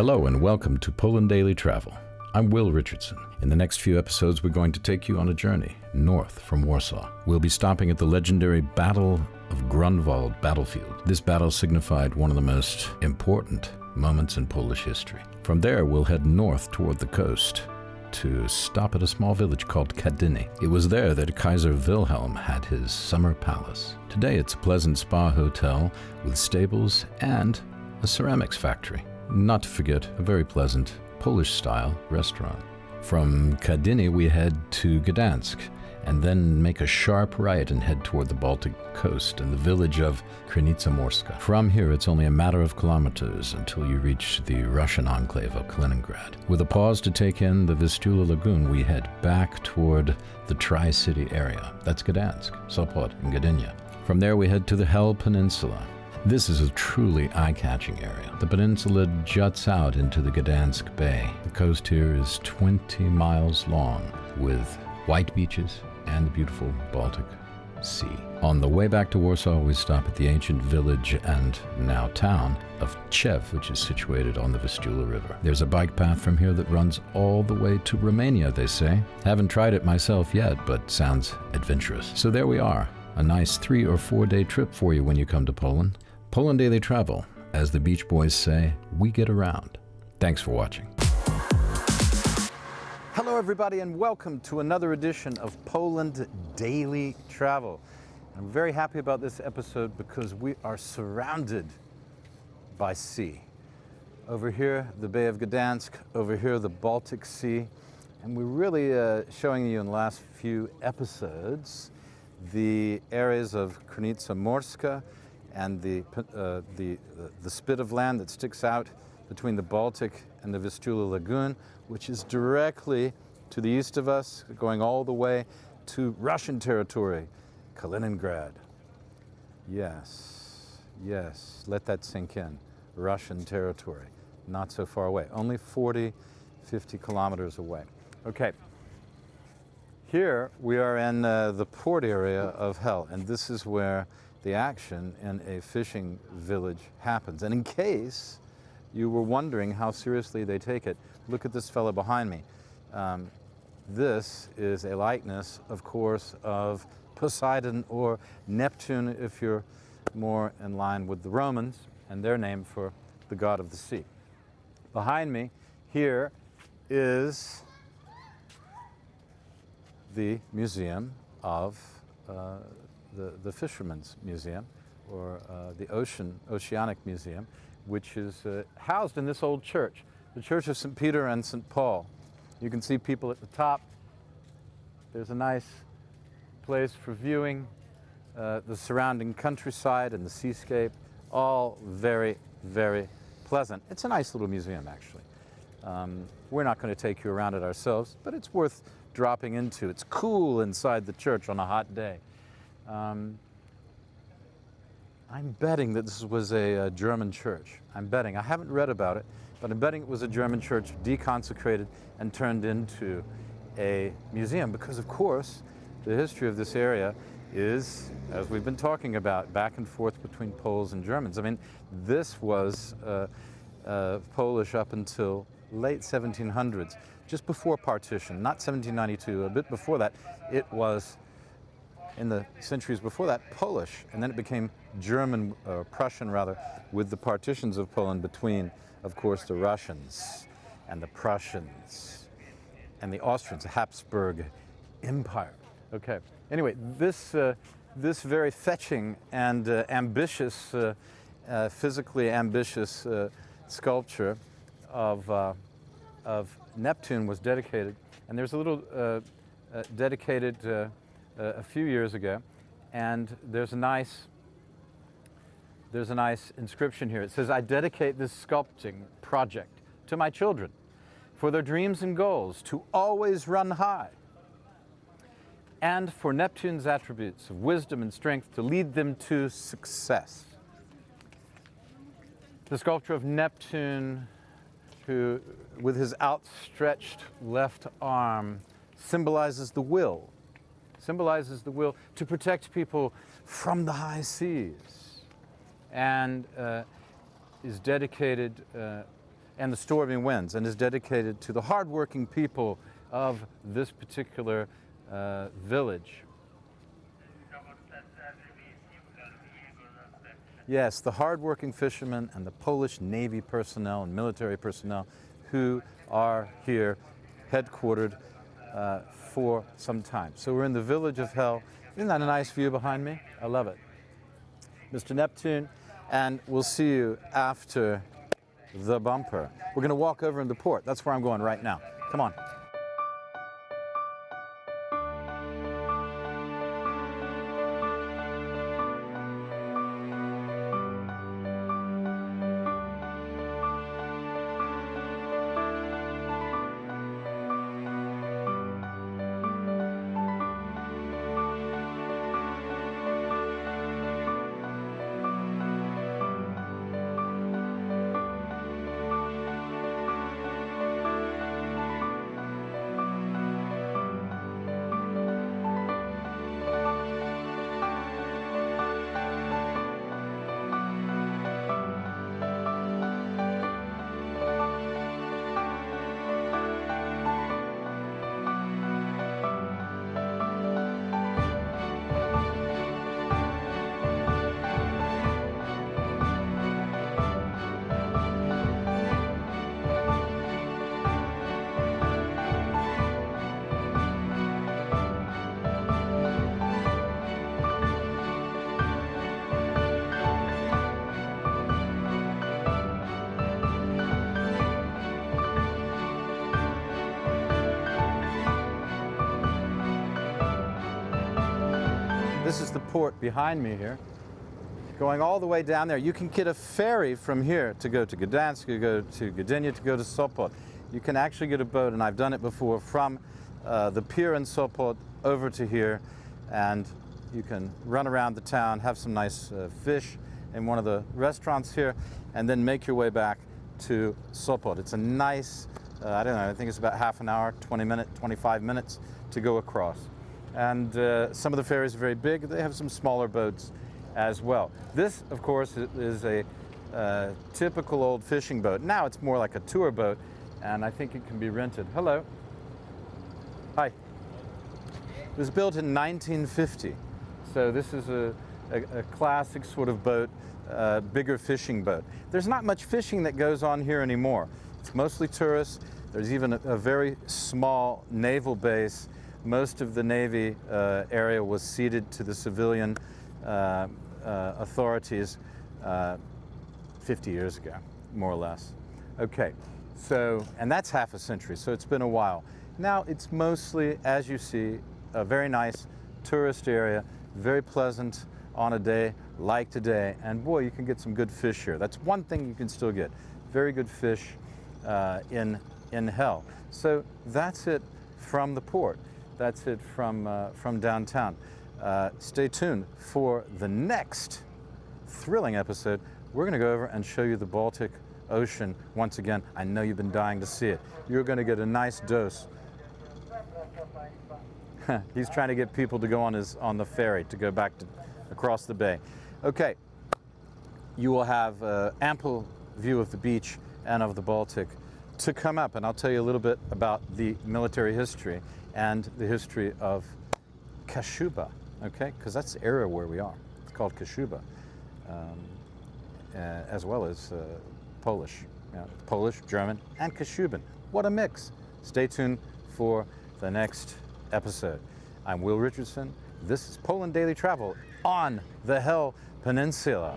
Hello and welcome to Poland Daily Travel. I'm Will Richardson. In the next few episodes, we're going to take you on a journey north from Warsaw. We'll be stopping at the legendary Battle of Grunwald battlefield. This battle signified one of the most important moments in Polish history. From there, we'll head north toward the coast to stop at a small village called Kadyny. It was there that Kaiser Wilhelm had his summer palace. Today, it's a pleasant spa hotel with stables and a ceramics factory. Not to forget, a very pleasant Polish-style restaurant. From Kadyny, we head to Gdansk, and then make a sharp right and head toward the Baltic coast and the village of Krynica Morska. From here, it's only a matter of kilometers until you reach the Russian enclave of Kaliningrad. With a pause to take in the Vistula Lagoon, we head back toward the Tri-City area. That's Gdansk, Sopot, and Gdynia. From there, we head to the Hel Peninsula. This is a truly eye-catching area. The peninsula juts out into the Gdansk Bay. The coast here is 20 miles long, with white beaches and the beautiful Baltic Sea. On the way back to Warsaw, we stop at the ancient village and now town of Tczew, which is situated on the Vistula River. There's a bike path from here that runs all the way to Romania, they say. Haven't tried it myself yet, but sounds adventurous. So there we are, a nice 3 or 4 day trip for you when you come to Poland. Poland Daily Travel, as the Beach Boys say, we get around. Thanks for watching. Hello everybody and welcome to another edition of Poland Daily Travel. I'm very happy about this episode because we are surrounded by sea. Over here, the Bay of Gdansk, over here, the Baltic Sea, and we're really showing you in the last few episodes the areas of Krynica Morska and the spit of land that sticks out between the Baltic and the Vistula Lagoon, which is directly to the east of us, going all the way to Russian territory, Kaliningrad. Yes, let that sink in. Russian territory, not so far away, only 40, 50 kilometers away. Okay, here we are in the port area of Hel, and this is where the action in a fishing village happens. And in case you were wondering how seriously they take it, look at this fellow behind me. This is a likeness, of course, of Poseidon or Neptune, if you're more in line with the Romans and their name for the god of the sea. Behind me here is the Museum of the Fisherman's Museum, or the Oceanic Museum, which is housed in this old church, the Church of St. Peter and St. Paul. You can see people at the top. There's a nice place for viewing the surrounding countryside and the seascape, all very, very pleasant. It's a nice little museum, actually. We're not going to take you around it ourselves, but it's worth dropping into. It's cool inside the church on a hot day. I'm betting that this was a German church. I'm betting. I haven't read about it, but I'm betting it was a German church deconsecrated and turned into a museum because, of course, the history of this area is, as we've been talking about, back and forth between Poles and Germans. I mean, this was Polish up until late 1700s, just before partition, not 1792, a bit before that. It was, in the centuries before that, Polish, and then it became German, Prussian rather, with the partitions of Poland between, of course, the Russians and the Prussians and the Austrians, the Habsburg Empire. Okay, anyway, this very fetching and ambitious, physically ambitious sculpture of Neptune was dedicated, and there's a little dedicated a few years ago, and there's a nice inscription here. It says, "I dedicate this sculpting project to my children, for their dreams and goals to always run high, and for Neptune's attributes of wisdom and strength to lead them to success." The sculpture of Neptune, who, with his outstretched left arm, symbolizes the will to protect people from the high seas, and is dedicated and the stormy winds, and is dedicated to the hardworking people of this particular village. Yes, the hardworking fishermen and the Polish Navy personnel and military personnel who are here headquartered for some time. So we're in the village of Hell. Isn't that a nice view behind me? I love it. Mr. Neptune, and we'll see you after the bumper. We're going to walk over in the port. That's where I'm going right now. Come on. This is the port behind me here, going all the way down there. You can get a ferry from here to go to Gdansk, to go to Gdynia, to go to Sopot. You can actually get a boat, and I've done it before, from the pier in Sopot over to here, and you can run around the town, have some nice fish in one of the restaurants here, and then make your way back to Sopot. It's a nice, I don't know, I think it's about half an hour, 20 minutes, 25 minutes to go across. And some of the ferries are very big. They have some smaller boats as well. This, of course, is a typical old fishing boat. Now it's more like a tour boat, and I think it can be rented. Hello. Hi. It was built in 1950. So this is a classic sort of boat, bigger fishing boat. There's not much fishing that goes on here anymore. It's mostly tourists. There's even a very small naval base. Most of the Navy area was ceded to the civilian authorities 50 years ago, more or less. Okay, so, and that's half a century, so it's been a while. Now it's mostly, as you see, a very nice tourist area, very pleasant on a day like today, and boy, you can get some good fish here. That's one thing you can still get, very good fish in Hell. So that's it from the port. That's it from downtown. Stay tuned for the next thrilling episode. We're going to go over and show you the Baltic Ocean once again. I know you've been dying to see it. You're going to get a nice dose. He's trying to get people to go on the ferry to go back across the bay. Okay, you will have ample view of the beach and of the Baltic to come up, and I'll tell you a little bit about the military history and the history of Kashuba, okay? Because that's the area where we are. It's called Kashuba, as well as Polish. Polish, German, and Kashuban. What a mix. Stay tuned for the next episode. I'm Will Richardson. This is Poland Daily Travel on the Hell Peninsula.